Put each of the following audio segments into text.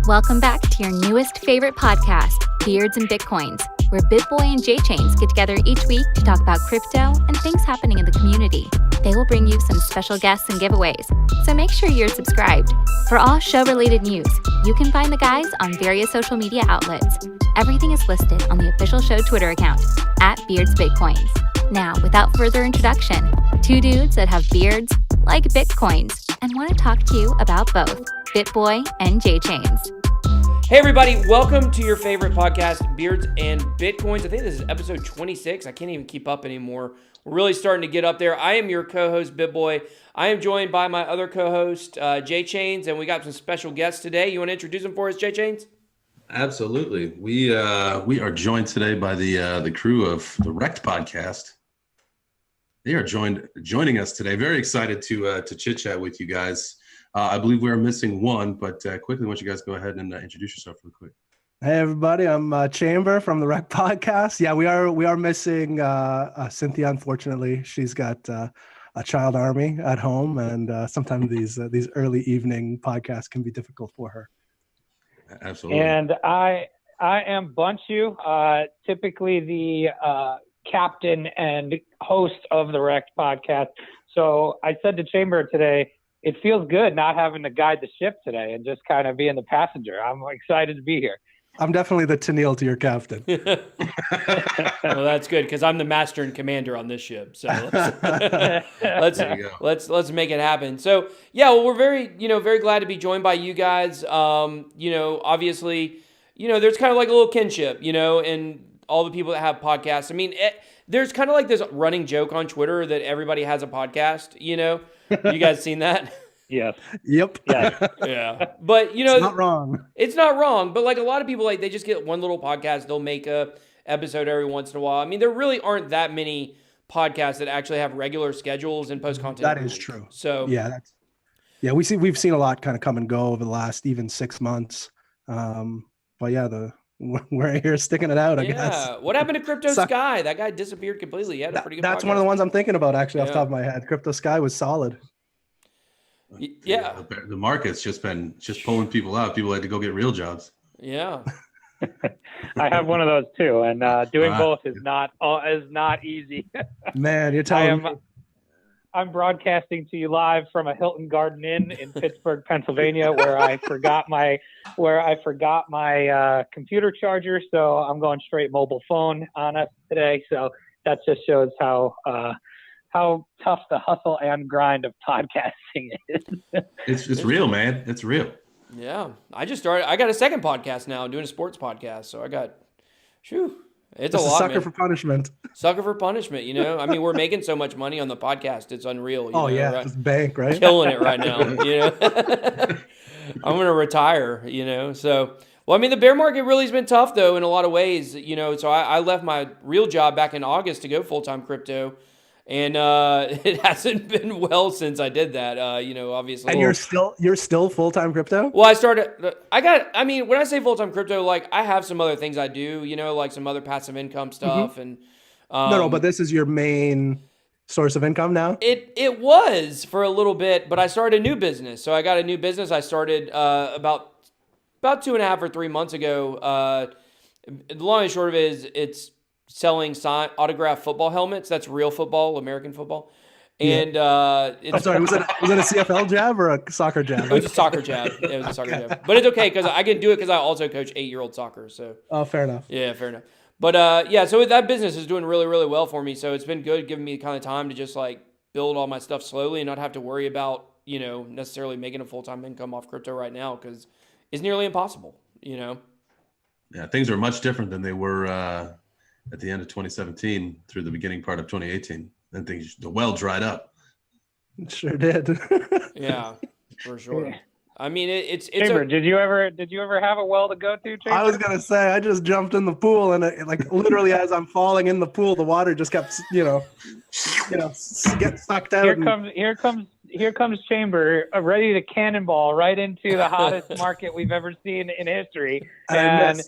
Welcome back to your newest favorite podcast, Beards and Bitcoins, where BitBoy and J-Chains get together each week to talk about crypto and things happening in the community. They will bring you some special guests and giveaways, so make sure you're subscribed. For all show-related news, you can find the guys on various social media outlets. Everything is listed on the official show Twitter account, @BeardsBitcoins. Now, without further introduction, two dudes that have beards, like Bitcoins, and want to talk to you about both, BitBoy and J-Chains. Hey everybody, welcome to your favorite podcast, Beards and Bitcoins. I think this is episode 26. I can't even keep up anymore. We're really starting to get up there. I am your co-host, BitBoy. I am joined by my other co-host, J-Chains, and we got some special guests today. You want to introduce them for us, J-Chains? Absolutely. We are joined today by the crew of the Rekt Podcast. They are joining us today. Very excited to chit chat with you guys. I believe we are missing one, but quickly, why don't you guys go ahead and introduce yourself real quick? Hey everybody, I'm Chamber from the Rekt Podcast. Yeah, we are missing Cynthia. Unfortunately, she's got a child army at home, and sometimes these early evening podcasts can be difficult for her. Absolutely. And I am Bunchu, typically the captain and host of the Rekt Podcast. So I said to Chamber today, it feels good not having to guide the ship today and just kind of being the passenger. I'm excited to be here. I'm definitely the Tennille to your captain. Well, that's good because I'm the master and commander on this ship. So let's make it happen. So yeah, well, we're very glad to be joined by you guys. Obviously, there's kind of like a little kinship, and all the people that have podcasts. I mean, there's kind of like this running joke on Twitter that everybody has a podcast. You guys seen that? Yes. Yep. Yeah. Yeah. But it's not wrong. It's not wrong. But like a lot of people, like they just get one little podcast. They'll make a episode every once in a while. I mean, there really aren't that many podcasts that actually have regular schedules and post content. That is true. So we've seen a lot kind of come and go over the last even 6 months. But yeah, we're here sticking it out, I guess. Yeah. What happened to Crypto Sky? That guy disappeared completely. He had a pretty good That's podcast. one of the ones I'm thinking about, actually, off the top of my head. Crypto Sky was solid. Yeah. The market's just pulling people out. People had to go get real jobs. Yeah. I have one of those too, and doing both is not easy. Man, you're telling me. I'm broadcasting to you live from a Hilton Garden Inn in Pittsburgh, Pennsylvania, where I forgot my computer charger. So I'm going straight mobile phone on us today. So that just shows how tough the hustle and grind of podcasting is. It's real, man. It's real. Yeah. I got a second podcast now. I'm doing a sports podcast. So I got, it's a lot, sucker man. for punishment. Sucker for punishment, I mean, we're making so much money on the podcast. It's unreal. Right? It's bank, right? Killing it right now, I'm going to retire, So, well, I mean, the bear market really has been tough, though, in a lot of ways, So I left my real job back in August to go full-time crypto. And it hasn't been well since I did that, obviously. And you're still full-time crypto? Well, when I say full-time crypto, like I have some other things I do, like some other passive income stuff. Mm-hmm. And No, but this is your main source of income now? It was for a little bit, but I started a new business. So I got a new business I started about 2.5 or 3 months ago. The long and short of it is it's selling autographed football helmets. That's real football, American football. And I'm sorry, was it a CFL jab or a soccer jab? It was a soccer jab. It was a soccer jab. But it's okay because I can do it because I also coach 8-year-old soccer. So fair enough. Yeah, fair enough. But so that business is doing really, really well for me. So it's been good giving me kind of time to just like build all my stuff slowly and not have to worry about, necessarily making a full-time income off crypto right now because it's nearly impossible, Yeah, things are much different than they were at the end of 2017 through the beginning part of 2018. Then the well dried up. It sure did. Yeah, for sure. Yeah. I mean, it's Chamber, did you ever have a well to go to, Chamber? I was gonna say I just jumped in the pool and literally as I'm falling in the pool, the water just kept get sucked out. Here comes Chamber, ready to cannonball right into the hottest market we've ever seen in history, and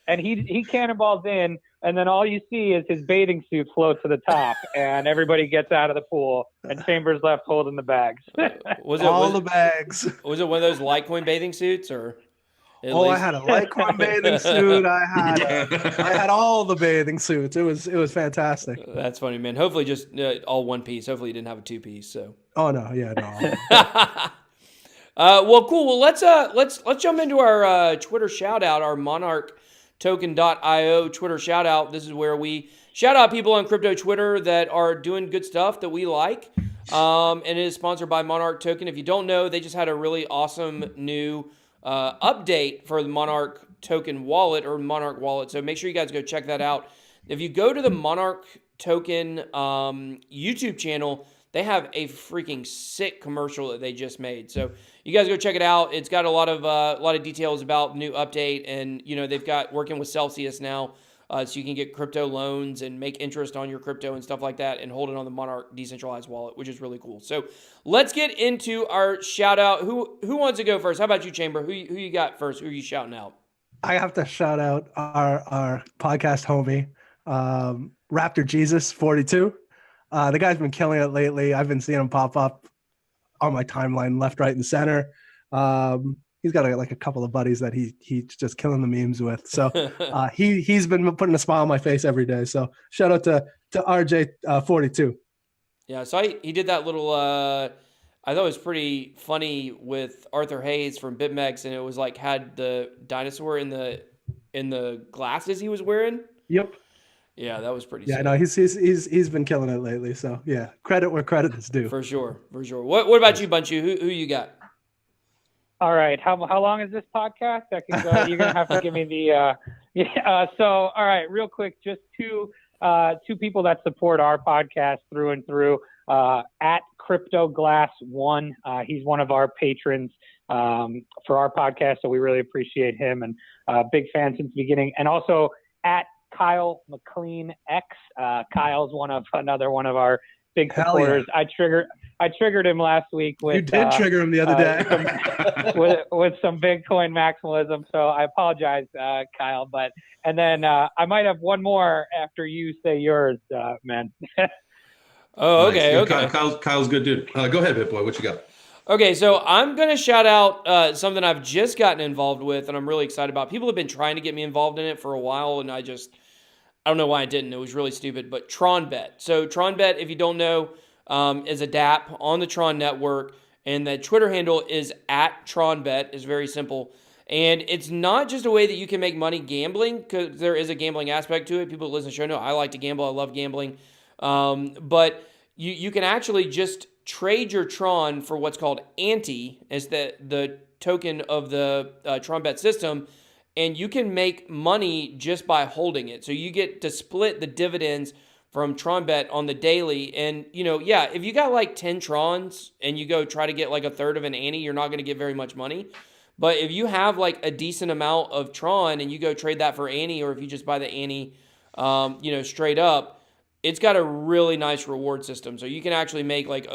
he cannonballs in. And then all you see is his bathing suit float to the top, and everybody gets out of the pool, and Chambers left holding the bags. The bags. Was it one of those Litecoin bathing suits, or? At I least. had a Lycra bathing suit. I had all the bathing suits. It was fantastic. That's funny, man. Hopefully just all one piece. Hopefully you didn't have a two piece. So. Oh no, yeah, no. Well, cool. Well, let's jump into our Twitter shout out, our monarchtoken.io Twitter shout out. This is where we shout out people on crypto Twitter that are doing good stuff that we like. And it is sponsored by Monarch Token. If you don't know, they just had a really awesome new update for the Monarch Token wallet or Monarch wallet. So make sure you guys go check that out. If you go to the Monarch Token YouTube channel, they have a freaking sick commercial that they just made. So you guys go check it out. It's got a lot of details about the new update, and they've got working with Celsius now, so you can get crypto loans and make interest on your crypto and stuff like that, and hold it on the Monarch decentralized wallet, which is really cool. So let's get into our shout out. Who wants to go first? How about you, Chamber? Who you got first? Who are you shouting out? I have to shout out our podcast homie, Raptor Jesus 42. The guy's been killing it lately. I've been seeing him pop up on my timeline, left, right, and center. He's got a couple of buddies that he's just killing the memes with. So he's been putting a smile on my face every day. So shout out to RJ 42. Yeah, so he did that little. I thought it was pretty funny with Arthur Hayes from BitMEX, and it was like had the dinosaur in the glasses he was wearing. Yep. Yeah, that was pretty. Yeah, sick. no, he's been killing it lately. So yeah, credit where credit is due. For sure. What about you, Bunchu? Who you got? All right. How long is this podcast? You're gonna have to give me the. So all right, real quick, just two people that support our podcast through and through. At CryptoGlass1, he's one of our patrons for our podcast, so we really appreciate him and big fan since the beginning. And also at Kyle McLean X. Kyle's another one of our big supporters. Yeah. I triggered him last week with. You did trigger him the other day with some Bitcoin maximalism. So I apologize, Kyle. And then I might have one more after you say yours, man. Oh, okay, nice. okay. Kyle's good dude. Go ahead, BitBoy. What you got? Okay, so I'm going to shout out something I've just gotten involved with, and I'm really excited about. People have been trying to get me involved in it for a while, and I don't know why I didn't. It was really stupid, but TronBet. So TronBet, if you don't know, is a DApp on the Tron network, and the Twitter handle is at TronBet. It's very simple. And it's not just a way that you can make money gambling, because there is a gambling aspect to it. People that listen to the show know I like to gamble. I love gambling. But you can actually just trade your Tron for what's called Ante, as the token of the TronBet system, and you can make money just by holding it. So you get to split the dividends from TronBet on the daily. And, if you got like 10 Trons and you go try to get like a third of an Ante, you're not going to get very much money. But if you have like a decent amount of Tron and you go trade that for Ante, or if you just buy the Ante, straight up, it's got a really nice reward system. So you can actually make like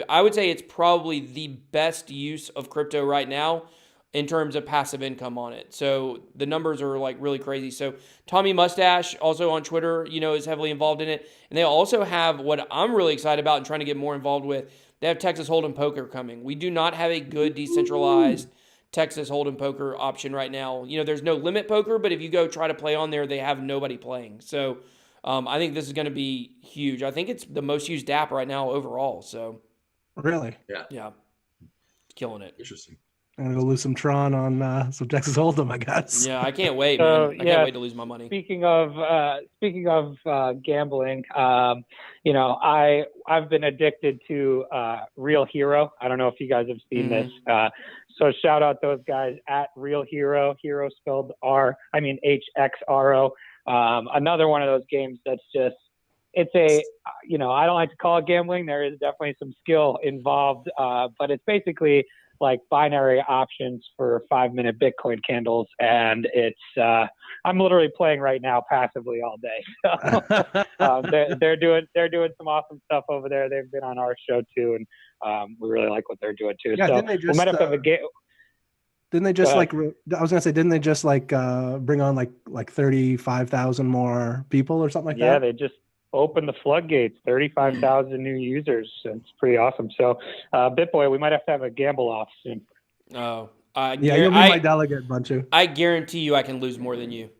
I would say it's probably the best use of crypto right now in terms of passive income on it. So the numbers are like really crazy. So Tommy Mustache, also on Twitter, is heavily involved in it. And they also have what I'm really excited about and trying to get more involved with. They have Texas Hold'em Poker coming. We do not have a good decentralized Texas Hold'em Poker option right now. There's no limit poker, but if you go try to play on there, they have nobody playing. So I think this is going to be huge. I think it's the most used app right now overall. So really, yeah, killing it. Interesting. I'm gonna go lose some Tron on some Texas Hold'em, I guess. Yeah, I can't wait, man. I can't wait to lose my money. Speaking of gambling, I've been addicted to Real Hero. I don't know if you guys have seen this. So shout out those guys at Real Hero. Hero spelled HXRO. Another one of those games that's just, it's I don't like to call it gambling. There is definitely some skill involved, but it's basically like binary options for 5-minute Bitcoin candles. And it's, I'm literally playing right now passively all day. So, they're doing some awesome stuff over there. They've been on our show too. And we really like what they're doing too. Yeah, so we might have to have a game. Didn't they just didn't they just bring on like 35,000 more people or something like that? Yeah, they just opened the floodgates, 35,000 new users. It's pretty awesome. So, BitBoy, we might have to have a gamble off soon. Oh, Yeah, you'll be my delegate, Bunchu. I guarantee you I can lose more than you.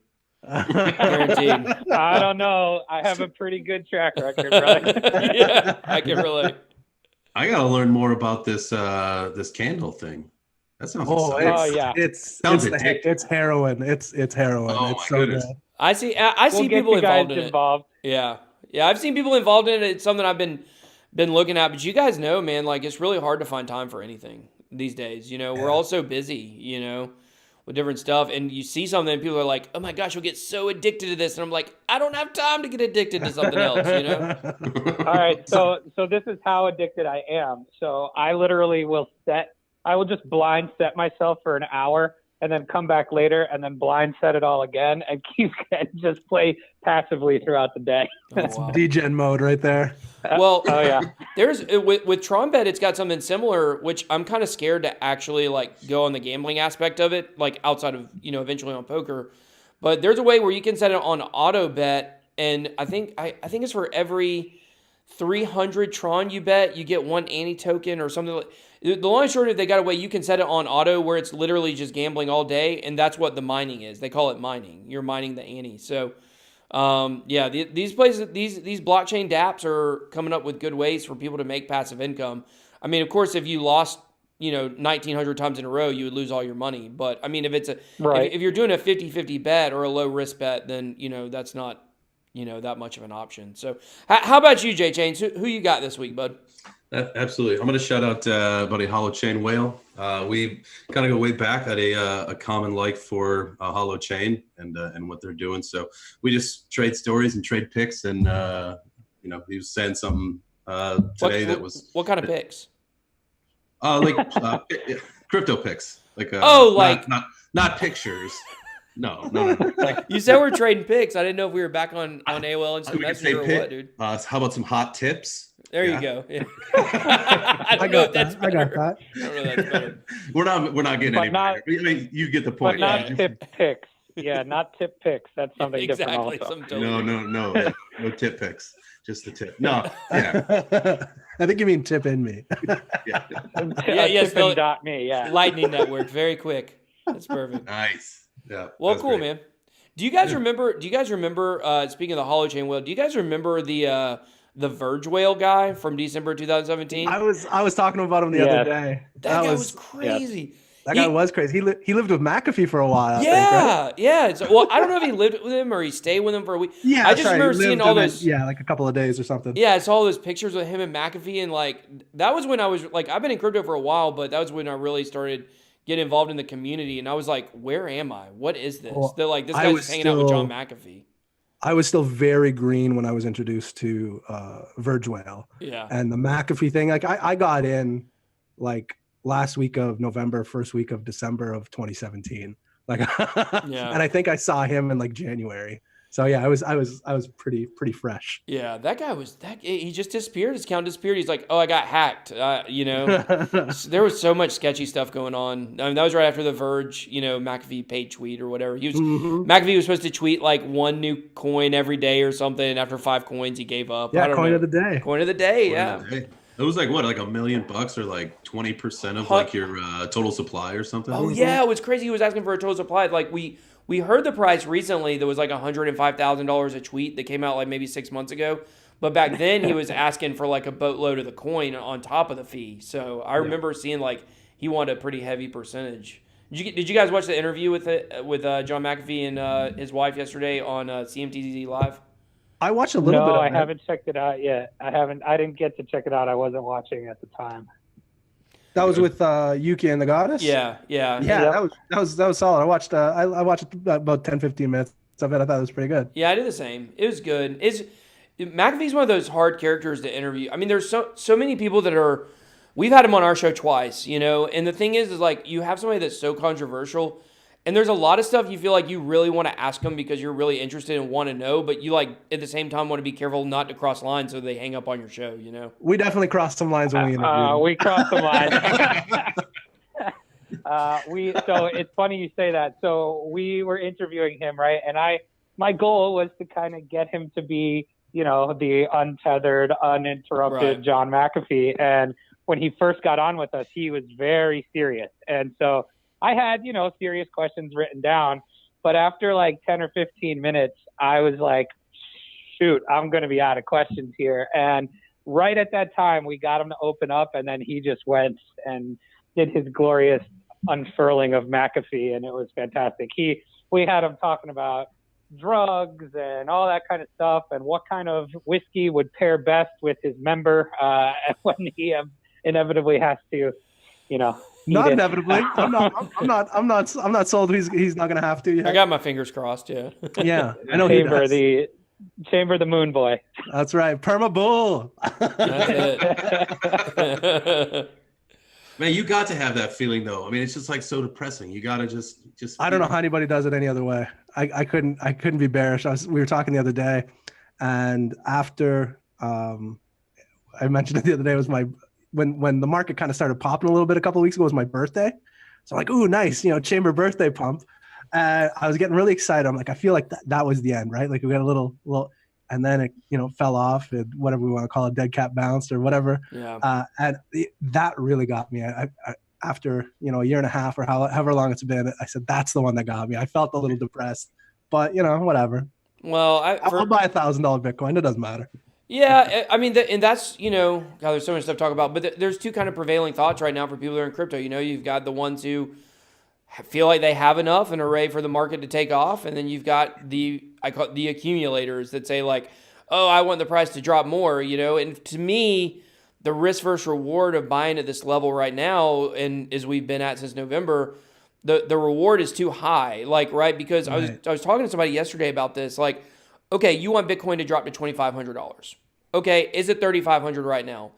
Guaranteed. I don't know. I have a pretty good track record, brother. Yeah, I can relate. I gotta learn more about this this candle thing. That sounds exciting. Oh yeah, it's heroin. It's heroin. Oh, it's my so goodness. good. I see people involved in it. Yeah, I've seen people involved in it. It's something I've been looking at. But you guys know, man, like it's really hard to find time for anything these days. You know, we're all so busy. You know, with different stuff, and you see something, and people are like, "Oh my gosh, you'll get so addicted to this," and I'm like, "I don't have time to get addicted to something else." You know. All right, so this is how addicted I am. So I literally I will just blind set myself for an hour and then come back later and then blind set it all again and just play passively throughout the day. That's DGen mode right there. Well, oh yeah. There's with TronBet, it's got something similar, which I'm kind of scared to actually like go on the gambling aspect of it, like outside of, you know, eventually on poker. But there's a way where you can set it on AutoBet, and I think it's for every 300 Tron you bet, you get one ante token or something. Like, the long and short of it, they got a way you can set it on auto where it's literally just gambling all day, and that's what the mining is. They call it mining. You're mining the ante. So, yeah, these places, these blockchain dApps are coming up with good ways for people to make passive income. I mean, of course, if you lost, you know, 1,900 times in a row, you would lose all your money. But I mean, if it's if you're doing a 50-50 bet or a low risk bet, then, you know, that's not, you know, that much of an option. So how about you, J Chains? Who you got this week, bud? Absolutely. I'm going to shout out buddy Hollow Chain Whale. We kind of go way back at a common like for Hollow Chain and what they're doing. So we just trade stories and trade picks. And, you know, he was saying something today what kind of picks? Like crypto picks. Like not pictures. No. You said we're trading picks. I didn't know if we were back on AOL Instant Messenger or what, dude. How about some hot tips? There you go. Yeah. I got that. I don't know if that's better. We're not getting any better. I mean, you get the point. But not tip picks. Yeah, not tip picks. That's something different also. No tip picks. Just the tip. No, yeah. I think you mean tip in me. Yeah, tip.me. Yeah. Lightning Network, very quick. That's perfect. Nice. Yeah. Well, cool, man. Do you guys remember? Speaking of the Hollow Chain Whale, do you guys remember the Verge Whale Guy from December 2017? I was talking about him the other day. That guy was crazy. Yeah. That guy was crazy. He lived with McAfee for a while. I think, right? Yeah. Well, I don't know if he lived with him or he stayed with him for a week. Yeah, I just remember seeing all those. Like a couple of days or something. Yeah, I saw all those pictures of him and McAfee, and like that was when I was like, I've been in crypto for a while, but that was when I really started getting involved in the community, and I was like, where am I? What is this? Well, They're like, this guy's just hanging out with John McAfee. I was still very green when I was introduced to Verge Whale. Yeah. And the McAfee thing, like I got in like last week of November, first week of December of 2017. Like, yeah. And I think I saw him in like January. So yeah, I was pretty fresh. Yeah, that guy he just disappeared. His account disappeared. He's like, oh, I got hacked. You know, there was so much sketchy stuff going on. I mean, that was right after the Verge, you know, McAfee paid tweet or whatever. McAfee was supposed to tweet like one new coin every day or something. And after 5 coins, he gave up. Yeah, coin of the day. Coin of the day. Yeah. It was like what, like $1 million or like 20% of like your total supply or something. Oh yeah, it was crazy. He was asking for a total supply. Like we heard the price recently. There was like $105,000 a tweet that came out like maybe 6 months ago. But back then he was asking for like a boatload of the coin on top of the fee. So I remember seeing like he wanted a pretty heavy percentage. Did you guys watch the interview with John McAfee and his wife yesterday on CMTZ Live? I watched a little bit of it. No, I haven't checked it out yet. I didn't get to check it out. I wasn't watching at the time. That was with Yuki and the Goddess? Yeah. That was solid. I watched about 10-15 minutes of it. I thought it was pretty good. Yeah, I did the same. It was good. McAfee's one of those hard characters to interview. I mean, there's so many people that are. We've had him on our show twice, you know. And the thing is like you have somebody that's so controversial, and there's a lot of stuff you feel like you really want to ask them because you're really interested and want to know, but you like at the same time want to be careful not to cross lines so they hang up on your show, you know? We definitely crossed some lines when we interviewed. We crossed some lines. So it's funny you say that. So we were interviewing him, right? And my goal was to kind of get him to be, you know, the untethered, uninterrupted John McAfee. And when he first got on with us, he was very serious. And so I had, serious questions written down, but after like 10 or 15 minutes, I was like, shoot, I'm going to be out of questions here. And right at that time, we got him to open up, and then he just went and did his glorious unfurling of McAfee, and it was fantastic. We had him talking about drugs and all that kind of stuff, and what kind of whiskey would pair best with his member when he inevitably has to, Not inevitably. I'm not sold. He's not gonna have to yet. I got my fingers crossed. Yeah. Yeah, I know he does. Chamber the Moon Boy. That's right, Perma Bull. That's it. Man, you got to have that feeling though. I mean, it's just like so depressing. You got to just. I don't know how anybody does it any other way. I couldn't be bearish. We were talking the other day, and after I mentioned it the other day, was when the market kind of started popping a little bit a couple of weeks ago, was my birthday. So I'm like, ooh, nice, Chamber birthday pump. I was getting really excited. I'm like, I feel like that was the end, right? Like we got a little, and then it, fell off, and whatever we want to call it, dead cat bounced or whatever. Yeah. And that really got me. I after, a year and a half or however long it's been, I said, that's the one that got me. I felt a little depressed, but whatever. Well, I'll buy $1,000 Bitcoin. It doesn't matter. Yeah, I mean, and that's, God, there's so much stuff to talk about, but there's two kind of prevailing thoughts right now for people that are in crypto. You've got the ones who feel like they have enough and are ready for the market to take off, and then you've got the accumulators that say like, oh, I want the price to drop more, and to me, the risk versus reward of buying at this level right now, and as we've been at since November, the reward is too high, right? Because right. I was talking to somebody yesterday about this, like, okay, you want Bitcoin to drop to $2,500. Okay, is it $3,500 right now?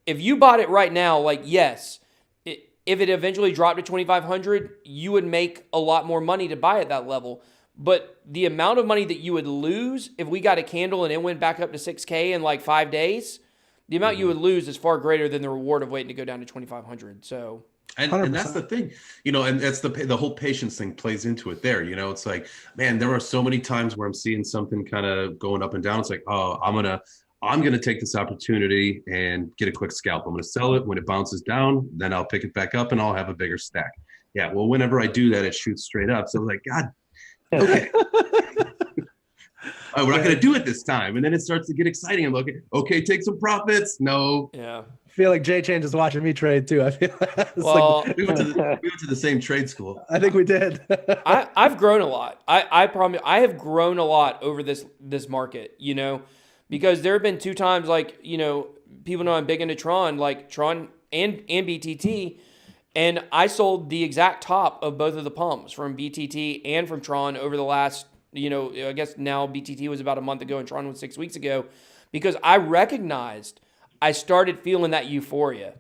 If you bought it right now, yes, if it eventually dropped to $2,500, you would make a lot more money to buy at that level. But the amount of money that you would lose if we got a candle and it went back up to 6K in 5 days, the amount you would lose is far greater than the reward of waiting to go down to $2,500. So. And that's the thing, and that's the whole patience thing plays into it there. It's like, man, there are so many times where I'm seeing something kind of going up and down. It's like, oh, I'm going to take this opportunity and get a quick scalp. I'm going to sell it. When it bounces down, then I'll pick it back up and I'll have a bigger stack. Yeah. Well, whenever I do that, it shoots straight up. So I'm like, God, okay. We're not going to do it this time. And then it starts to get exciting. I'm like, okay, take some profits. No. Yeah. I feel like Jay Change is watching me trade too. I feel we went to the same trade school. I think we did. I've grown a lot. I promise I have grown a lot over this market, because there have been 2 times people know I'm big into TRON, like TRON and BTT. And I sold the exact top of both of the pumps from BTT and from TRON over the last, I guess now BTT was about a month ago and TRON was 6 weeks ago, because I recognized I started feeling that euphoria.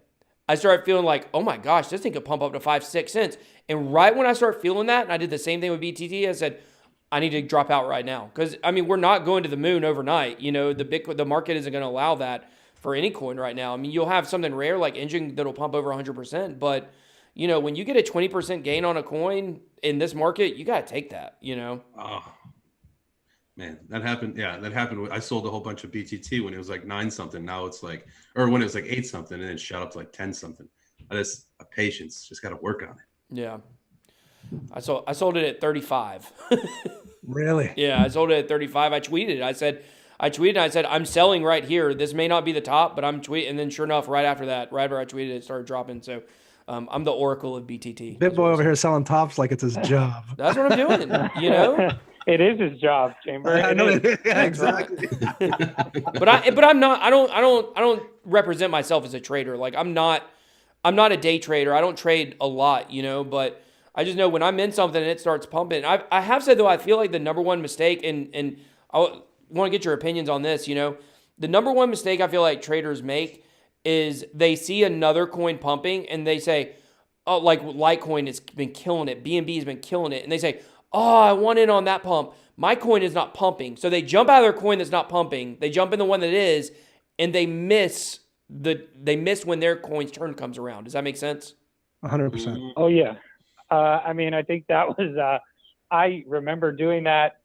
I started feeling like, oh my gosh, this thing could pump up to 5-6 cents. And right when I started feeling that, and I did the same thing with BTT, I said, I need to drop out right now. Because, we're not going to the moon overnight. The market isn't going to allow that for any coin right now. You'll have something rare like Engine that'll pump over 100%. But, when you get a 20% gain on a coin in this market, you got to take that, Oh, man, that happened. Yeah, that happened. I sold a whole bunch of BTT when it was 9 something. Now it's or when it was 8 something, and then it shot up to 10 something. That's a patience. Just got to work on it. Yeah. I sold it at 35. Really? Yeah, I sold it at 35. I tweeted. I said, I'm selling right here. This may not be the top, but I'm tweeting. And then sure enough, right after that, right where I tweeted, it started dropping. So I'm the oracle of BTT. BitBoy over here selling tops like it's his job. That's what I'm doing. It is his job, Chamber. I know. Yeah, exactly. but I'm not. I don't represent myself as a trader. I'm not a day trader. I don't trade a lot, But I just know when I'm in something and it starts pumping. I have said though, I feel like the number one mistake, and I want to get your opinions on this. The number one mistake I feel like traders make is they see another coin pumping and they say, oh, like Litecoin has been killing it, BNB has been killing it, and they say, oh, I want in on that pump. My coin is not pumping. So they jump out of their coin that's not pumping. They jump in the one that is, and they miss when their coin's turn comes around. Does that make sense? 100%. Oh, yeah. I think that was, I remember doing that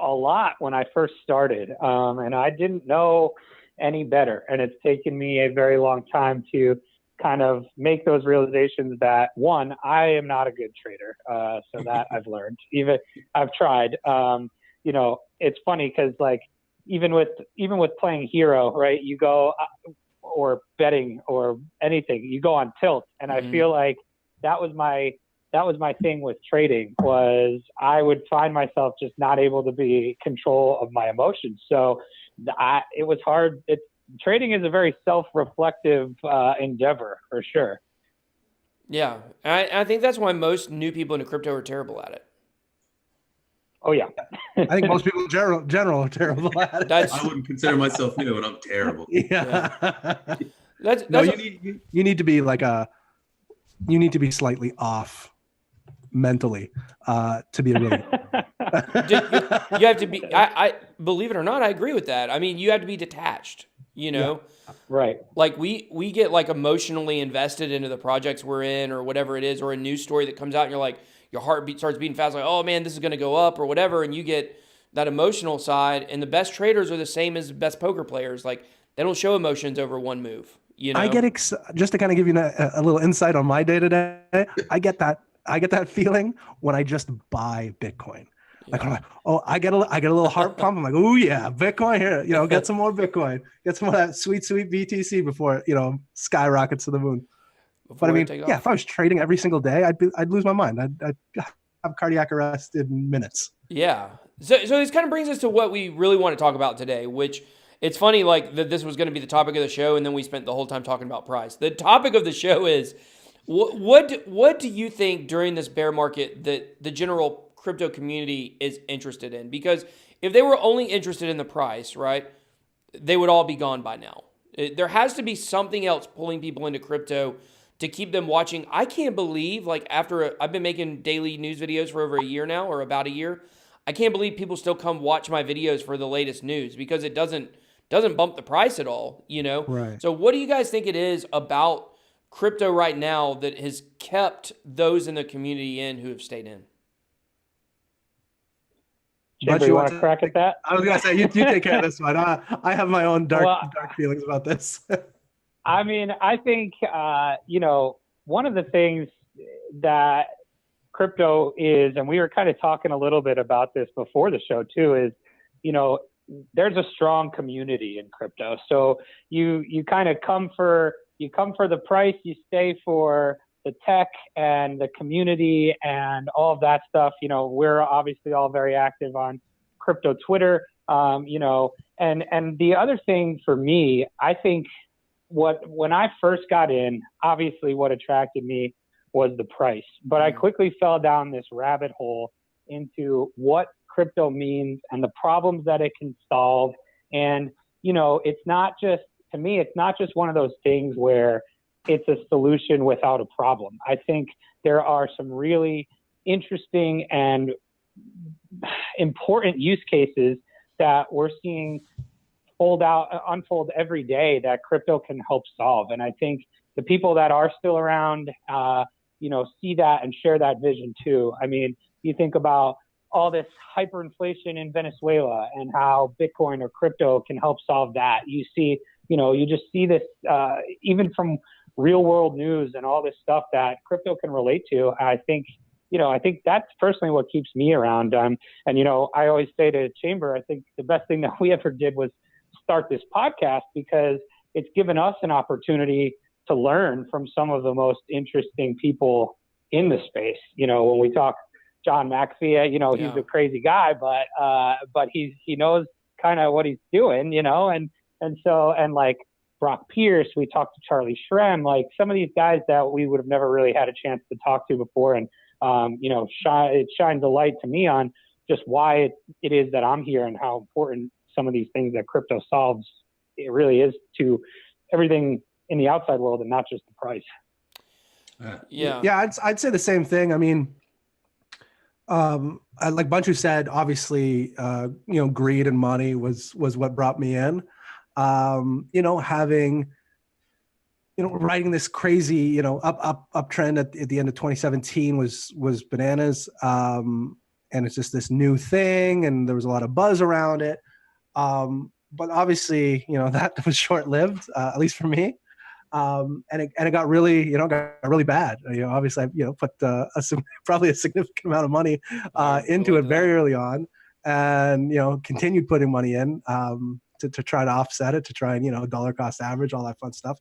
a lot when I first started. And I didn't know any better. And it's taken me a very long time to kind of make those realizations that, one, I am not a good trader. So that I've learned. Even I've tried. It's funny because like even with playing hero, right? You go or betting or anything, you go on tilt, and I feel like that was my thing with trading, was I would find myself just not able to be control of my emotions. So it was hard. Trading is a very self-reflective endeavor for sure. Yeah. I think that's why most new people into crypto are terrible at it. Oh yeah. I think most people in general are terrible at it. I wouldn't consider myself new, and I'm terrible. Yeah. You need to be you need to be slightly off mentally to be a really you have to be. I believe it or not, I agree with that. I mean, you have to be detached. Right. Like we get like emotionally invested into the projects we're in, or whatever it is, or a news story that comes out, and you're like, your heartbeat starts beating fast, like, oh man, this is going to go up or whatever, and you get that emotional side. And the best traders are the same as the best poker players. Like, they don't show emotions over one move. I get just to kind of give you a little insight on my day to day. I get that feeling when I just buy Bitcoin. Like, I'm like, oh, I get a little heart pump. I'm like, oh yeah, Bitcoin here. Get some more Bitcoin. Get some of that sweet BTC before skyrockets to the moon. But I mean, yeah, if I was trading every single day, I'd lose my mind. I'd have cardiac arrest in minutes. Yeah. So this kind of brings us to what we really want to talk about today, which it's funny, like that this was going to be the topic of the show, and then we spent the whole time talking about price. The topic of the show is what do you think during this bear market that the general crypto community is interested in? Because if they were only interested in the price, right, they would all be gone by now. There has to be something else pulling people into crypto to keep them watching. I can't believe, like, I've been making daily news videos for over a year now, or about a year. I can't believe people still come watch my videos for the latest news, because it doesn't bump the price at all, Right. So what do you guys think it is about crypto right now that has kept those in the community in who have stayed in? Chamber, you want to crack at that? I was going to say, you take care of this one. I have my own dark feelings about this. I mean, I think, one of the things that crypto is, and we were kind of talking a little bit about this before the show too, is, there's a strong community in crypto. So you kind of come for the price, you stay for the tech and the community and all of that stuff. We're obviously all very active on crypto Twitter, and the other thing for me, I think when I first got in, obviously what attracted me was the price, but I quickly fell down this rabbit hole into what crypto means and the problems that it can solve. And, it's not just one of those things where it's a solution without a problem. I think there are some really interesting and important use cases that we're seeing unfold every day that crypto can help solve. And I think the people that are still around, see that and share that vision too. I mean, you think about all this hyperinflation in Venezuela and how Bitcoin or crypto can help solve that. You see, you just see this even from real world news and all this stuff that crypto can relate to. I think that's personally what keeps me around. And, I always say to Chamber, I think the best thing that we ever did was start this podcast, because it's given us an opportunity to learn from some of the most interesting people in the space. When we talk John McAfee, he's a crazy guy, but he knows kind of what he's doing, and like Brock Pierce, we talked to Charlie Shrem, like some of these guys that we would have never really had a chance to talk to before. And, it shines a light to me on just why it is that I'm here and how important some of these things that crypto solves, it really is to everything in the outside world and not just the price. Yeah, I'd say the same thing. I mean, like Bunchu said, obviously, greed and money was what brought me in. Having, riding this crazy, uptrend at the end of 2017 was bananas. And it's just this new thing, and there was a lot of buzz around it. But obviously, that was short-lived, at least for me. And it got really, got really bad. Obviously, I put probably a significant amount of money into it very early on, and continued putting money in to try to offset it, to try and dollar cost average, all that fun stuff.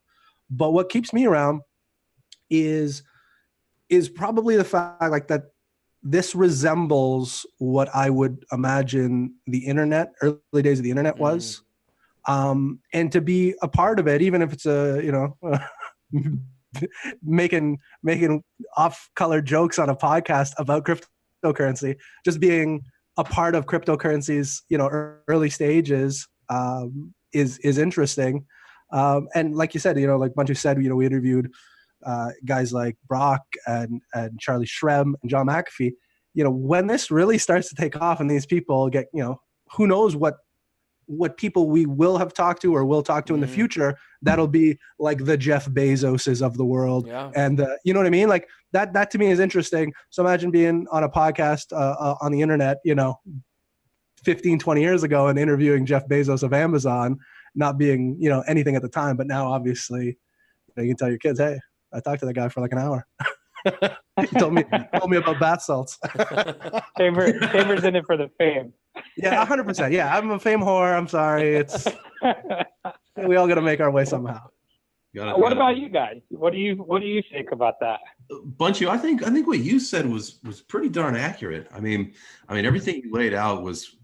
But what keeps me around is probably the fact that this resembles what I would imagine the internet, early days of the internet was. And to be a part of it, even if it's making off-color jokes on a podcast about cryptocurrency, just being a part of cryptocurrency's early stages is interesting. And like you said, like Bunchu said, we interviewed guys like Brock and Charlie Shrem and John McAfee. When this really starts to take off and these people get, who knows what people we will have talked to or will talk to in the future, that'll be like the Jeff Bezoses of the world. Yeah. And you know what I mean? Like that to me is interesting. So imagine being on a podcast on the internet, 15, 20 years ago and interviewing Jeff Bezos of Amazon, not being, anything at the time. But now obviously you can tell your kids, hey, I talked to that guy for like an hour. He told me about bath salts. Chamber's in it for the fame. Yeah, 100%. Yeah, I'm a fame whore. I'm sorry. We all got to make our way somehow. What about you guys? What do you think about that? Bunchu, I think what you said was pretty darn accurate. I mean, everything you laid out was,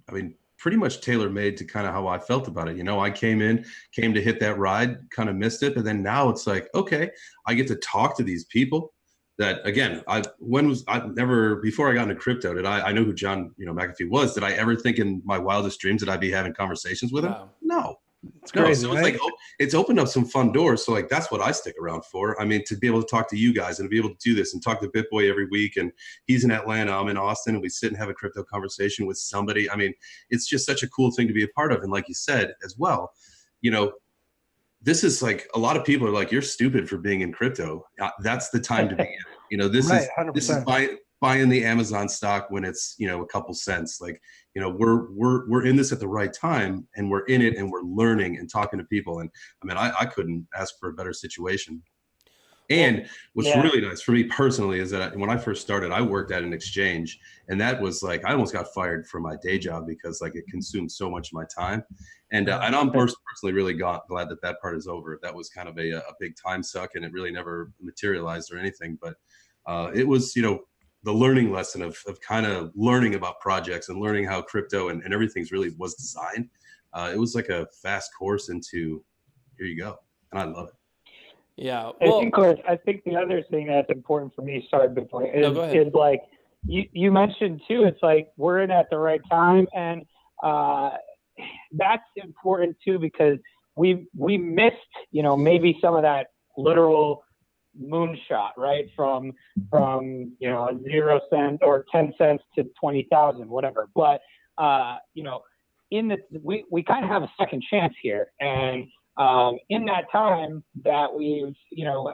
pretty much tailor-made to kind of how I felt about it. I came to hit that ride, kind of missed it, but then now it's like, okay, I get to talk to these people that, again, before I got into crypto, I know who John McAfee was. Did I ever think in my wildest dreams that I'd be having conversations with him? No. It's crazy. So it's like, it's opened up some fun doors. So like, that's what I stick around for. To be able to talk to you guys and to be able to do this and talk to BitBoy every week. And he's in Atlanta, I'm in Austin, and we sit and have a crypto conversation with somebody. It's just such a cool thing to be a part of. And like you said as well, this is like, a lot of people are like, you're stupid for being in crypto. That's the time to be in. This is buying the Amazon stock when it's, a couple cents. Like, we're in this at the right time, and we're in it and we're learning and talking to people. And I couldn't ask for a better situation. And what's really nice for me personally is that when I first started, I worked at an exchange, and that was like, I almost got fired from my day job because like it consumed so much of my time. And I'm personally really glad that part is over. That was kind of a big time suck, and it really never materialized or anything. But it was, the learning lesson of kind of learning about projects and learning how crypto and everything's really was designed. It was like a fast course into, here you go. And I love it. Yeah. Well, I think the other thing that's important for me, sorry, before is like you mentioned too, it's like we're in at the right time, and that's important too, because we missed, maybe some of that literal moonshot, right? From 0 cents or 10 cents to 20,000, whatever. But we kind of have a second chance here, and in that time that we've,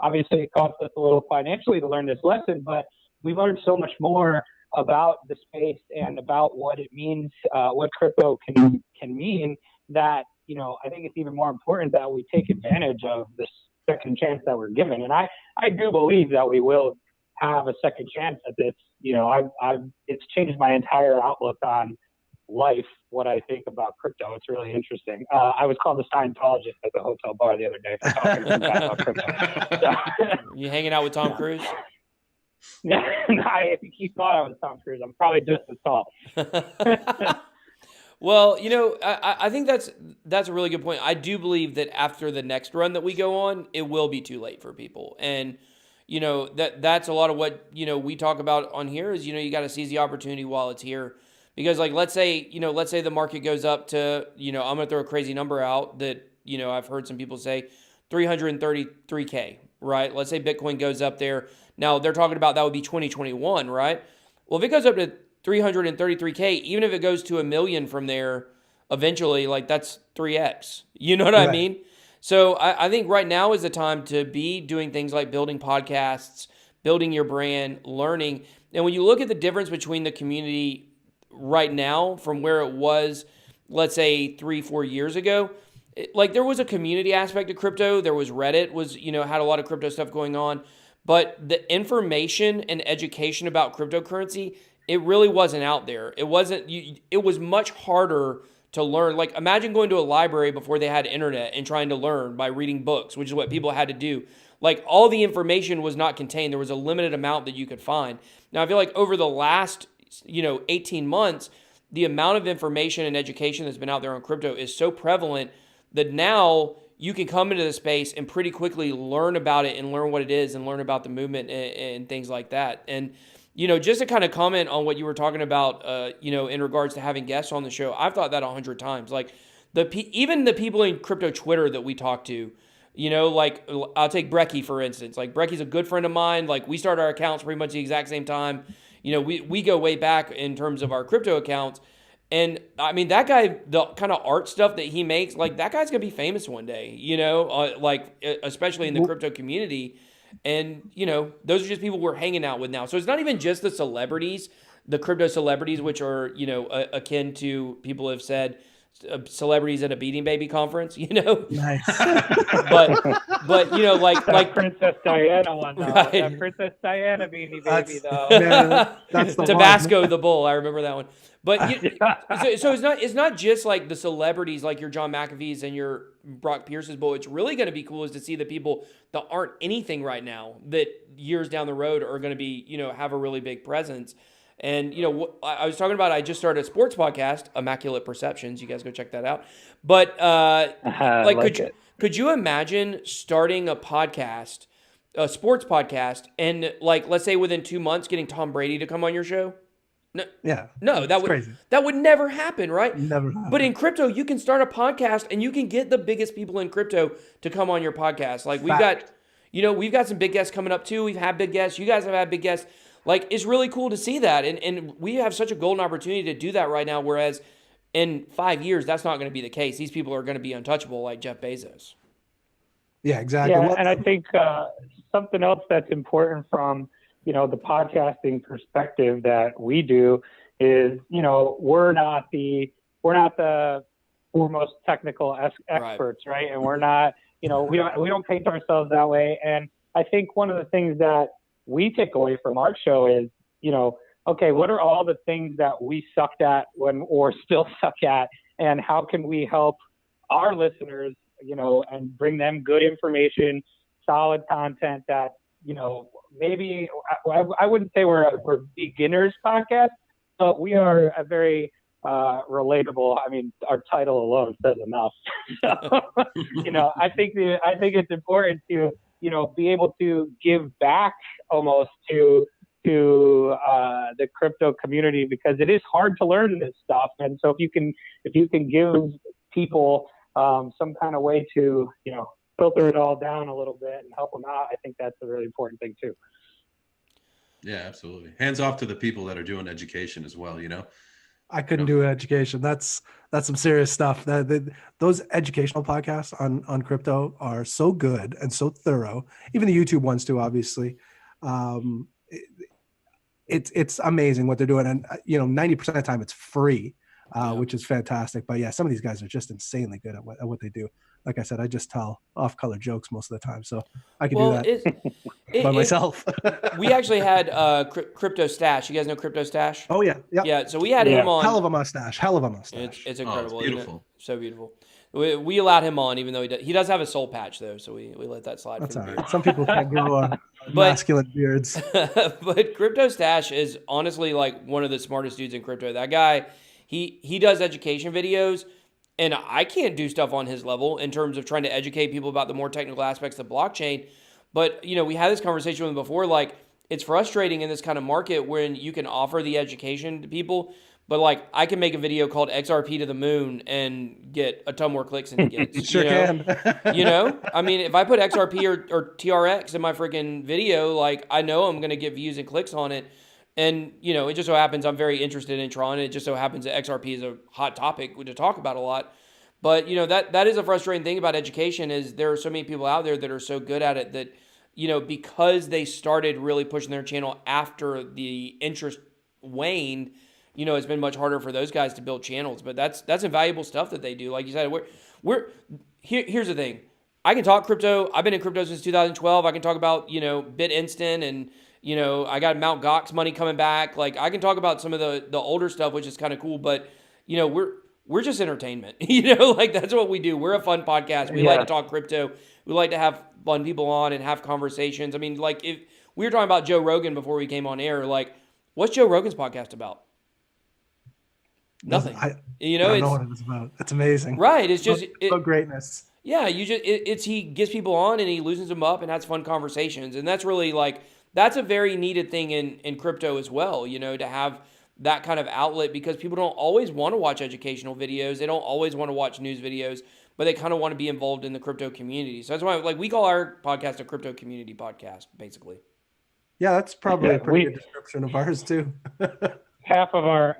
obviously it cost us a little financially to learn this lesson, but we've learned so much more about the space and about what it means, what crypto can mean, that, I think it's even more important that we take advantage of this second chance that we're given. And I do believe that we will have a second chance at this. It's changed my entire outlook on life, what I think about crypto. It's really interesting. I was called a Scientologist at the hotel bar the other day for talking about crypto. You hanging out with Tom Cruise? I think he thought I was Tom Cruise. I'm probably just as tall. Well, I think that's a really good point. I do believe that after the next run that we go on, it will be too late for people. And, that's a lot of what, we talk about on here is, you got to seize the opportunity while it's here. Because like, let's say the market goes up to, I'm going to throw a crazy number out that, I've heard some people say 333K, right? Let's say Bitcoin goes up there. Now they're talking about that would be 2021, right? Well, if it goes up to 333K, even if it goes to 1 million from there, eventually, like that's 3X. You know what I mean? So I think right now is the time to be doing things like building podcasts, building your brand, learning. And when you look at the difference between the community right now from where it was, let's say 3-4 years ago, like there was a community aspect to crypto. There was Reddit was, had a lot of crypto stuff going on, but the information and education about cryptocurrency, it really wasn't out there. It wasn't, it was much harder to learn. Like imagine going to a library before they had internet and trying to learn by reading books, which is what people had to do. Like all the information was not contained. There was a limited amount that you could find. Now I feel like over the last, 18 months, the amount of information and education that's been out there on crypto is so prevalent that now you can come into the space and pretty quickly learn about it and learn what it is and learn about the movement and things like that. And, just to kind of comment on what you were talking about, in regards to having guests on the show, I've thought that 100 times. Like even the people in crypto Twitter that we talk to, like I'll take Brecky, for instance. Like Brecky's a good friend of mine. Like we started our accounts pretty much the exact same time. We go way back in terms of our crypto accounts. And I mean, that guy, the kind of art stuff that he makes, like that guy's going to be famous one day, especially in the crypto community. And, those are just people we're hanging out with now. So it's not even just the celebrities, the crypto celebrities, which are, akin to people have said celebrities at a Beating Baby conference, Nice. but like Princess Diana one, though. Right. That Princess Diana Beanie Baby, though. Man, that's the Tabasco one. the Bull. I remember that one. But so it's not just like the celebrities like your John McAfee's and your Brock Pierce's, but what's really going to be cool is to see the people that aren't anything right now that years down the road are going to be, have a really big presence. And, I was talking about, I just started a sports podcast, Immaculate Perceptions. You guys go check that out. But could you imagine starting a podcast, a sports podcast, and like, let's say within 2 months getting Tom Brady to come on your show? No, Yeah. no, Crazy. that would never happen, right? Never happened. But in crypto, you can start a podcast and you can get the biggest people in crypto to come on your podcast. Like we've got some big guests coming up too. We've had big guests. You guys have had big guests. Like it's really cool to see that. And we have such a golden opportunity to do that right now. Whereas in 5 years, that's not going to be the case. These people are going to be untouchable like Jeff Bezos. Yeah, exactly. Yeah, and I think something else that's important from the podcasting perspective that we do is we're not the foremost technical experts, right? And we're not we don't paint ourselves that way. And I think one of the things that we take away from our show is okay, what are all the things that we sucked at or still suck at, and how can we help our listeners and bring them good information, solid content that maybe I wouldn't say we're beginners podcast, but we are a very relatable. I mean, our title alone says enough. So, I think it's important to be able to give back almost to the crypto community, because it is hard to learn this stuff. And so if you can give people some kind of way to filter it all down a little bit and help them out, I think that's a really important thing too. Yeah, absolutely. Hands off to the people that are doing education as well. I couldn't do education. That's some serious stuff. Those educational podcasts on crypto are so good and so thorough. Even the YouTube ones too, obviously. It's amazing what they're doing, and 90% of the time it's free, which is fantastic. But yeah, some of these guys are just insanely good at what they do. Like I said, I just tell off-color jokes most of the time, so I can do that by myself. We actually had Crypto Stash. You guys know Crypto Stash? Oh yeah, yeah. So we had him on. Hell of a mustache. It's incredible. It's beautiful. So beautiful. We allowed him on, even though he does have a soul patch though, so we let that slide. That's all right. Some people can't grow masculine beards. But Crypto Stash is honestly like one of the smartest dudes in crypto. That guy, he does education videos. And I can't do stuff on his level in terms of trying to educate people about the more technical aspects of blockchain. But, we had this conversation with him before, like it's frustrating in this kind of market when you can offer the education to people, but like I can make a video called XRP to the moon and get a ton more clicks than he gets. Sure can. I mean, if I put XRP or TRX in my freaking video, like I know I'm going to get views and clicks on it. And, it just so happens I'm very interested in TRON. It just so happens that XRP is a hot topic to talk about a lot. But, that is a frustrating thing about education is there are so many people out there that are so good at it that, because they started really pushing their channel after the interest waned, it's been much harder for those guys to build channels. But that's invaluable stuff that they do. Like you said, here's the thing. I can talk crypto. I've been in crypto since 2012. I can talk about, Bit Instant and, I got Mt. Gox money coming back. Like I can talk about some of the older stuff, which is kind of cool, but we're just entertainment, like that's what we do. We're a fun podcast. We like to talk crypto. We like to have fun people on and have conversations. I mean, like if we were talking about Joe Rogan before we came on air, like what's Joe Rogan's podcast about? Nothing. I don't know what it's about. It's amazing. Right. It's just greatness. Yeah, he gets people on and he loosens them up and has fun conversations. And that's really that's a very needed thing in crypto as well, to have that kind of outlet, because people don't always want to watch educational videos. They don't always want to watch news videos, but they kind of want to be involved in the crypto community. So that's why we call our podcast a crypto community podcast, basically. Yeah, that's probably a pretty good description of ours too. half of our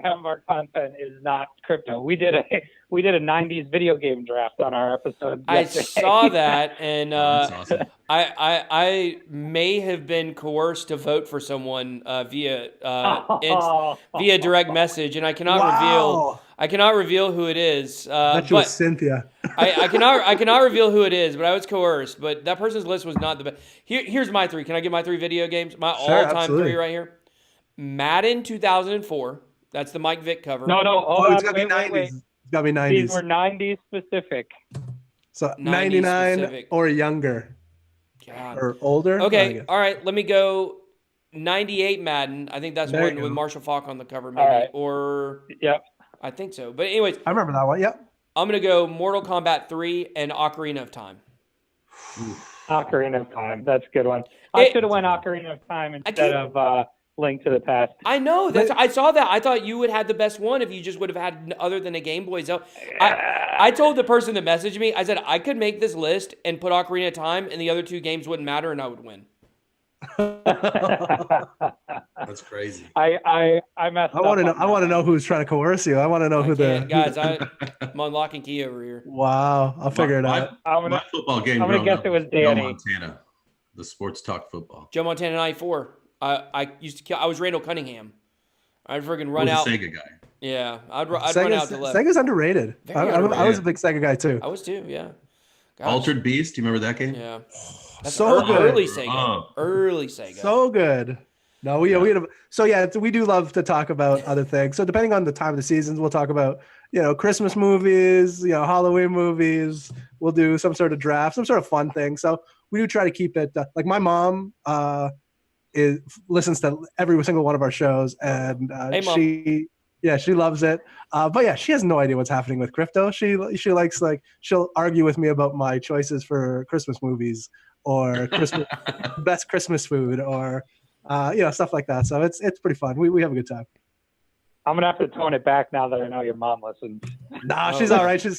content is not crypto. We did a 90s video game draft on our episode yesterday. I saw that, and That's awesome. I may have been coerced to vote for someone via direct message, and I cannot reveal who it is. That was Cynthia. I cannot reveal who it is, but I was coerced. But that person's list was not the best. Here's my three. Can I get my three video games? My all-time three right here. Madden 2004. That's the Mike Vick cover. No. It's got to be 90s. It's got to be 90s. These were 90s specific. So 99 specific. Or younger. God. Or older. Okay. All right. Let me go 98 Madden. I think that's one with Marshall Faulk on the cover, maybe. Right. Or yep. I think so. But anyways, I remember that one. Yep. I'm going to go Mortal Kombat 3 and Ocarina of Time. Ocarina of Time. That's a good one. I should have went Ocarina of Time instead of Link to the Past. I know. I saw that. I thought you would have the best one if you just would have had other than a Game Boy. So I told the person that messaged me, I said, I could make this list and put Ocarina of Time and the other two games wouldn't matter and I would win. That's crazy. I messed up. I want to know who's trying to coerce you. I want to know guys. I'm on lock and key over here. Wow, I'll figure it out. My football game. I'm gonna guess it was Danny. Joe Montana, the sports talk football. Joe Montana 94. I used to kill. I was Randall Cunningham. I'd freaking run out. Sega guy. Yeah, I'd run out to left. Sega's underrated. I was a big Sega guy too. I was too. Yeah. Gosh. Altered Beast. Do you remember that game? Yeah. That's so good. Early Sega. Early Sega. So good. No, we do love to talk about other things. So depending on the time of the seasons, we'll talk about Christmas movies, Halloween movies. We'll do some sort of draft, some sort of fun thing. So we do try to keep it like my mom listens to every single one of our shows, and she loves it. But yeah, she has no idea what's happening with crypto. She likes she'll argue with me about my choices for Christmas movies or Christmas best Christmas food or stuff like that. So it's pretty fun. We have a good time. I'm gonna have to tone it back now that I know your mom listens. Nah, she's all right. She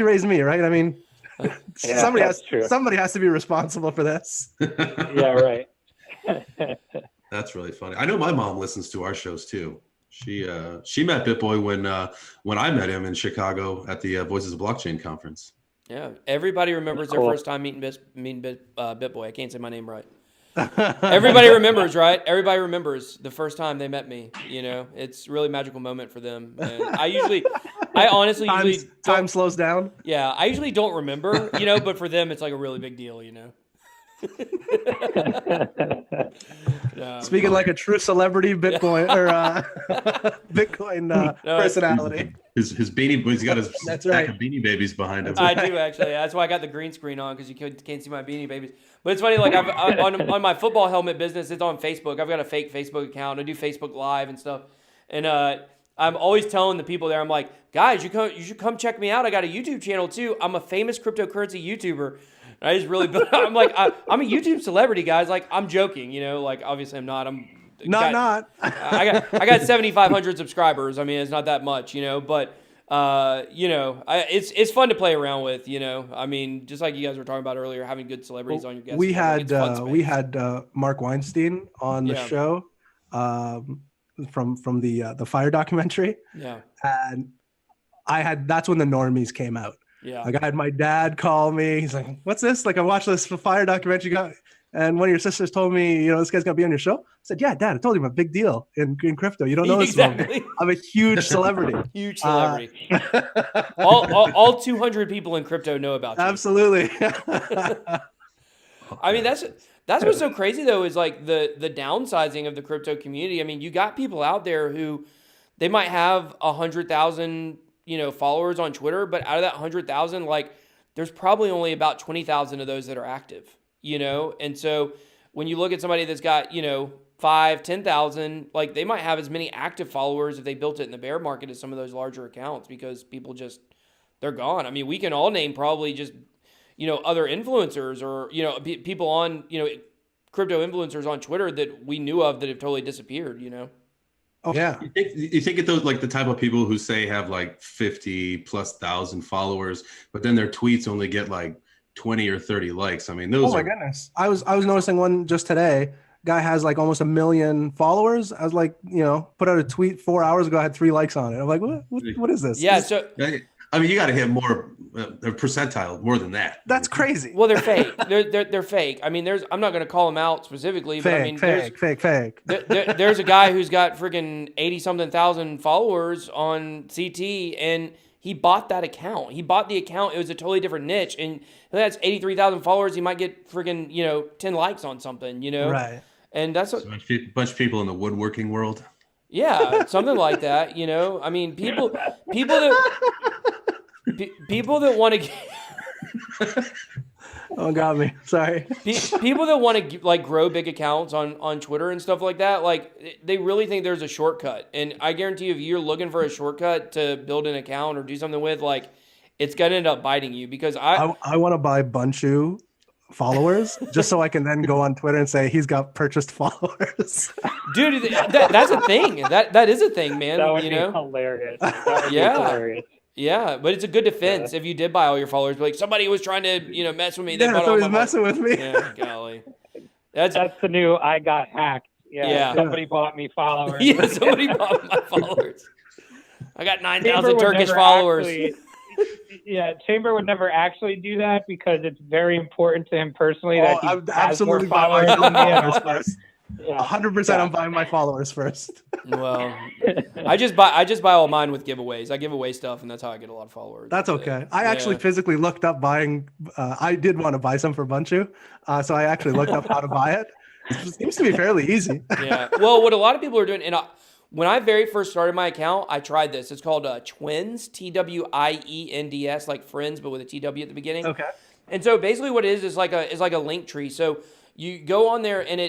raised me, right? I mean, somebody has to be responsible for this. Yeah, right. That's really funny. I know my mom listens to our shows too. She met BitBoy when I met him in Chicago at the Voices of Blockchain conference. Yeah, everybody remembers their first time meeting BitBoy. I can't say my name right. Everybody remembers, right? Everybody remembers the first time they met me. It's a really magical moment for them. And I honestly time slows down. Yeah, I usually don't remember, but for them it's like a really big deal, Speaking like a true celebrity Bitcoin personality. His beanie, he's got his That's stack right. of Beanie Babies behind him. I do actually. That's why I got the green screen on because you can't see my Beanie Babies. But it's funny, like on my football helmet business, it's on Facebook. I've got a fake Facebook account. I do Facebook Live and stuff, and I'm always telling the people there, I'm like, guys, you should come check me out. I got a YouTube channel too. I'm a famous cryptocurrency YouTuber. I just really, I'm like, I'm a YouTube celebrity, guys. Like, I'm joking, like obviously I'm not. I got 7,500 subscribers. I mean, it's not that much, but it's fun to play around with, I mean, just like you guys were talking about earlier, having good celebrities on your guest. We had Mark Weinstein on the show, from the Fire documentary. Yeah, and that's when the normies came out. Yeah. Like I had my dad call me. He's like, "What's this?" Like I watched this Fire documentary. And one of your sisters told me, this guy's gonna be on your show. I said, yeah, Dad, I told you I'm a big deal in crypto. You don't know this about me. I'm a huge celebrity. Huge celebrity. All 200 people in crypto know about you. Absolutely. I mean, that's what's so crazy though, is like the downsizing of the crypto community. I mean, you got people out there who they might have 100,000, followers on Twitter, but out of that 100,000, like there's probably only about 20,000 of those that are active, And so when you look at somebody that's got, 5, 10,000, like they might have as many active followers if they built it in the bear market as some of those larger accounts, because people they're gone. I mean, we can all name probably just, other influencers or, people on, crypto influencers on Twitter that we knew of that have totally disappeared, Oh yeah. You think it those like the type of people who say have like 50,000+ followers, but then their tweets only get like 20 or 30 likes. I mean, those. Oh my goodness! I was noticing one just today. Guy has like almost 1 million followers. I was like, put out a tweet 4 hours ago, I had 3 likes on it. I'm like, what is this? Yeah. So I mean, you got to hit more percentile more than that. That's crazy. Well, they're fake. They're fake. I mean, I'm not going to call them out specifically, but I mean, fake. There's a guy who's got freaking 80-something thousand followers on CT, and he bought that account. He bought the account. It was a totally different niche, and that's 83,000 followers. He might get freaking 10 likes on something, Right. And that's a bunch of people in the woodworking world. Yeah, something like that. I mean, people that want to get. Oh, got me. Sorry. People that want to like grow big accounts on Twitter and stuff like that, like they really think there's a shortcut. And I guarantee you, if you're looking for a shortcut to build an account or do something with, like, it's gonna end up biting you, because I want to buy Bunchu followers just so I can then go on Twitter and say he's got purchased followers. Dude, that's a thing. That is a thing, man. That would be hilarious. Hilarious. Yeah, but it's a good defense if you did buy all your followers. Like, somebody was trying to, mess with me. They bought all my messing with me. Yeah, golly. That's the new I got hacked. Yeah. Somebody bought me followers. Yeah, somebody bought my followers. I got 9,000 Turkish followers. Chamber would never actually do that because it's very important to him personally that he I'm has absolutely more followers than me. first. 100%. I'm buying my followers first. Well, I just buy all mine with giveaways. I give away stuff, and that's how I get a lot of followers. That's okay. I actually physically looked up buying. I did want to buy some for Bunchu, so I actually looked up how to buy it. It seems to be fairly easy. Yeah. Well, what a lot of people are doing, and when I very first started my account, I tried this. It's called Twins, TWIENDS, like friends, but with a TW at the beginning. Okay. And so basically, what it is like a link tree. So you go on there, and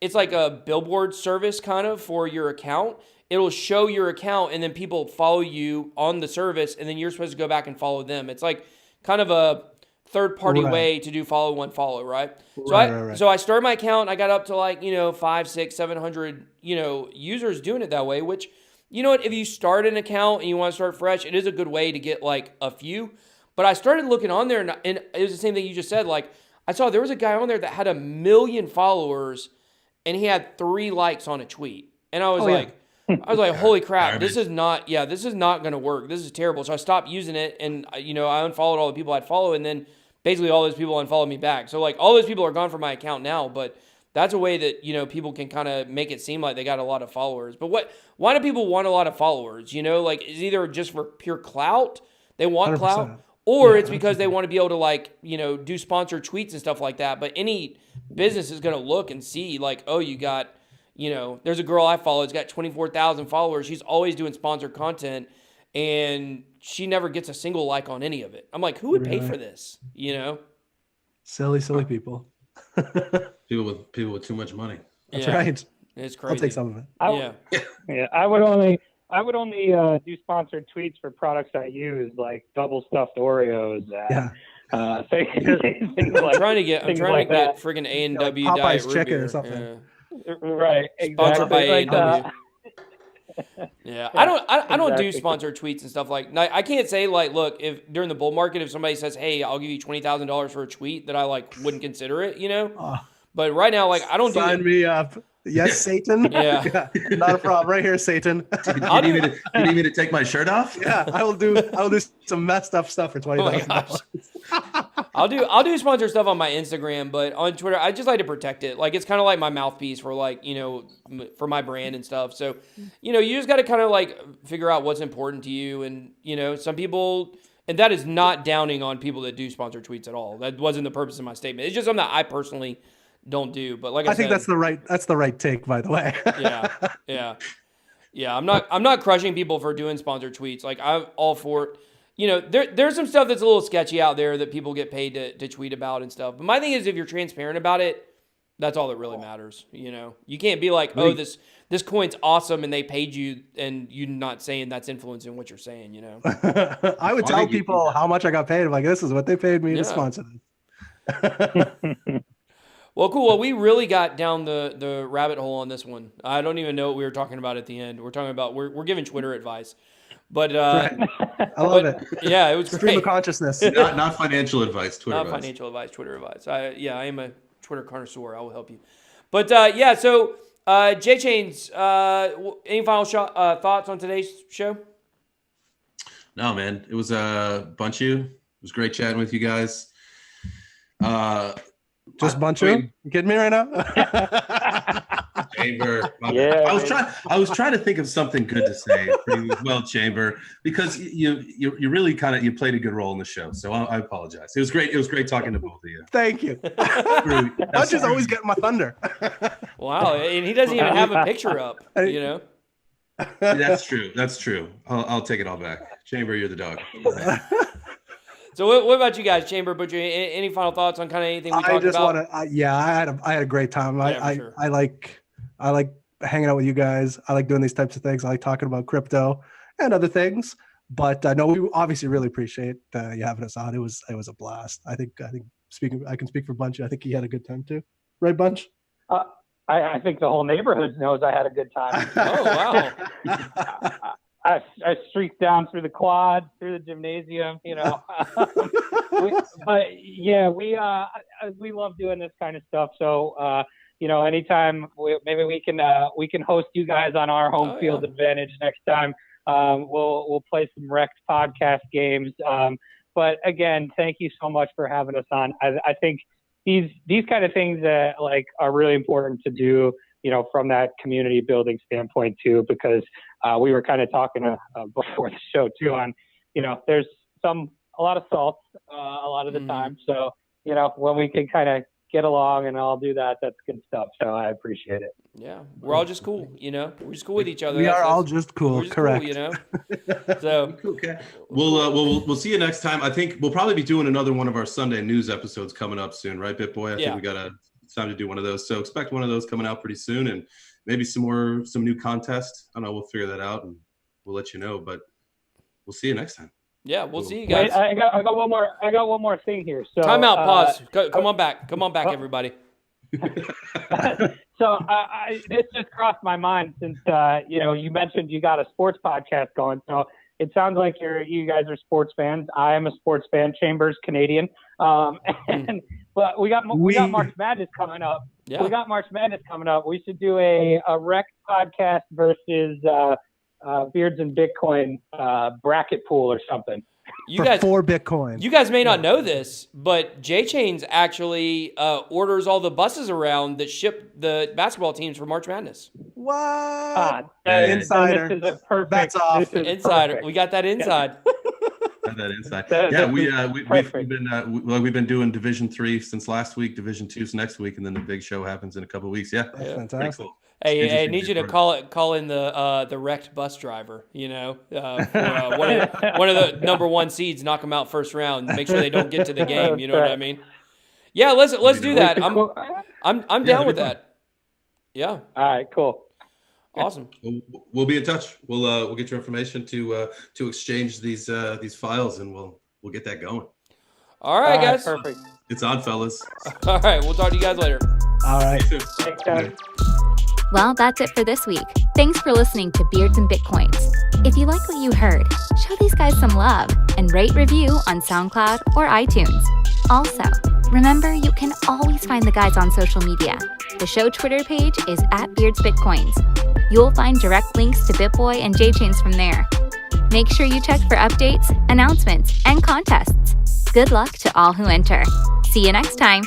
it's like a billboard service kind of for your account. It'll show your account, and then people follow you on the service, and then you're supposed to go back and follow them. It's like kind of a third-party way to do follow one follow, right? So I started my account. I got up to like 500, 600, 700 users doing it that way. Which, if you start an account and you want to start fresh, it is a good way to get like a few. But I started looking on there, and it was the same thing you just said. Like, I saw there was a guy on there that had 1 million followers, and he had 3 likes on a tweet. And I was like, holy crap, this is not going to work. This is terrible. So I stopped using it, and I unfollowed all the people I'd follow, and then basically all those people unfollowed me back. So like all those people are gone from my account now, but that's a way that, people can kind of make it seem like they got a lot of followers. But why do people want a lot of followers? Like, it's either just for pure clout, they want 100%. Clout, or it's because they want to be able to like, do sponsored tweets and stuff like that. But any business is going to look and see like, oh, you got, there's a girl I follow. It's got 24,000 followers. She's always doing sponsored content, and she never gets a single like on any of it. I'm like, who would pay for this? Silly people. people with too much money. That's right. It's crazy. I'll take some of it. I would only do sponsored tweets for products I use, like double stuffed Oreos. Things I'm trying to get friggin' A&W Popeye's Diet Root chicken Beer. or something. Right. Exactly. Sponsored by A&W. Yeah, I don't do sponsored tweets and stuff like. I can't say like, look, if during the bull market, if somebody says, hey, I'll give you $20,000 for a tweet, that I like wouldn't consider it, But right now, like, I don't sign me up. Yes, Satan. Yeah. Not a problem. Right here, Satan. You need me to take my shirt off? Yeah, I will do some messed up stuff for $20,000. I'll do sponsor stuff on my Instagram, but on Twitter, I just like to protect it. Like, it's kind of like my mouthpiece for, like, you know, for my brand and stuff. So, you know, you just got to kind of like figure out what's important to you. And, you know, some people, and that is not downing on people that do sponsor tweets at all. That wasn't the purpose of my statement. It's just something that I personally don't do. But like I said, think that's the right take, by the way. Yeah. I'm not crushing people for doing sponsored tweets. Like, I'm all for it. You know, there's some stuff that's a little sketchy out there that people get paid to tweet about and stuff. But my thing is, if you're transparent about it, that's all that really matters. You know, you can't be like, oh, this coin's awesome and they paid you, and you not saying that's influencing what you're saying. You know, I would tell people how much I got paid. I'm like, this is what they paid me to sponsor this. Well, cool. Well, we really got down the rabbit hole on this one. I don't even know what we were talking about at the end. We're talking about we're giving Twitter advice. But I love it. Yeah, it was stream great. of consciousness. Not financial advice. Twitter not advice. Financial advice. Twitter advice. I am a Twitter connoisseur. I will help you. But yeah, so J Chains, any final thoughts on today's show? No, man. It was Bunchu. It was great chatting with you guys. Just Bunchu? You kidding me right now? Chamber. Yeah, I was trying to think of something good to say. Pretty well, Chamber, because you really you played a good role in the show. So I apologize. It was great. It was great talking to both of you. Thank you. Bunchu's always getting my thunder. Wow, and he doesn't even have a picture up. You know. That's true. That's true. I'll take it all back. Chamber, you're the dog. So what about you guys, Chamber, Butcher? Any final thoughts on kind of anything we talked about? I had a great time. Sure. I like hanging out with you guys. I like doing these types of things. I like talking about crypto and other things. But no, we obviously really appreciate you having us on. It was a blast. I think I can speak for Bunch. I think he had a good time too, right, Bunch? I think the whole neighborhood knows I had a good time. Oh wow. I streaked down through the quad, through the gymnasium, you know. We love doing this kind of stuff. So, you know, anytime maybe we can host you guys on our home field advantage next time. We'll play some Rekt Podcast games. But again, thank you so much for having us on. I think these kind of things that are really important to do, you know, from that community building standpoint too, because we were kind of talking before the show too on, you know, there's a lot of salt a lot of the time. So, you know, when we can kind of get along and all do that, that's good stuff. So I appreciate it. Yeah. We're all just cool, you know, we're just cool with each other. We are all just cool. We're just correct. Cool, you know? So okay. We'll see you next time. I think we'll probably be doing another one of our Sunday news episodes coming up soon, right, BitBoy? I think it's time to do one of those. So expect one of those coming out pretty soon, and maybe some new contests. I don't know. We'll figure that out and we'll let you know, but we'll see you next time. Yeah, we'll see you guys. Wait, I got one more thing here. So time out, pause. Come on back, everybody. So this just crossed my mind since you know, you mentioned you got a sports podcast going. So it sounds like you guys are sports fans. I am a sports fan. Chambers Canadian. But we got March Madness coming up. Yeah. We got March Madness coming up. We should do a Rekt podcast versus Beards and Bitcoin bracket pool or something. For Bitcoin. You guys may not know this, but J Chains actually orders all the buses around that ship the basketball teams for March Madness. What? Insider. This is a perfect. That's off. Insider. We got that inside. That inside. We've been doing Division 3 since last week, Division 2's next week, and then the big show happens in a couple of weeks. Yeah, that's fantastic. Cool. Hey, I need you to call in the Rekt bus driver. You know, for, one of the number one seeds, knock them out first round. Make sure they don't get to the game. You know what I mean? Yeah, let's do that. I'm down with that. Yeah. All right. Cool. Awesome. We'll be in touch. We'll get your information to exchange these files, and we'll get that going. All right, guys. Perfect. It's on, fellas. All right, we'll talk to you guys later. All right. Thanks, guys. Well, that's it for this week. Thanks for listening to Beards and Bitcoins. If you like what you heard, show these guys some love and rate review on SoundCloud or iTunes. Also, remember you can always find the guys on social media. The show Twitter page is @BeardsBitcoins. You'll find direct links to BitBoy and J Chains from there. Make sure you check for updates, announcements, and contests. Good luck to all who enter. See you next time.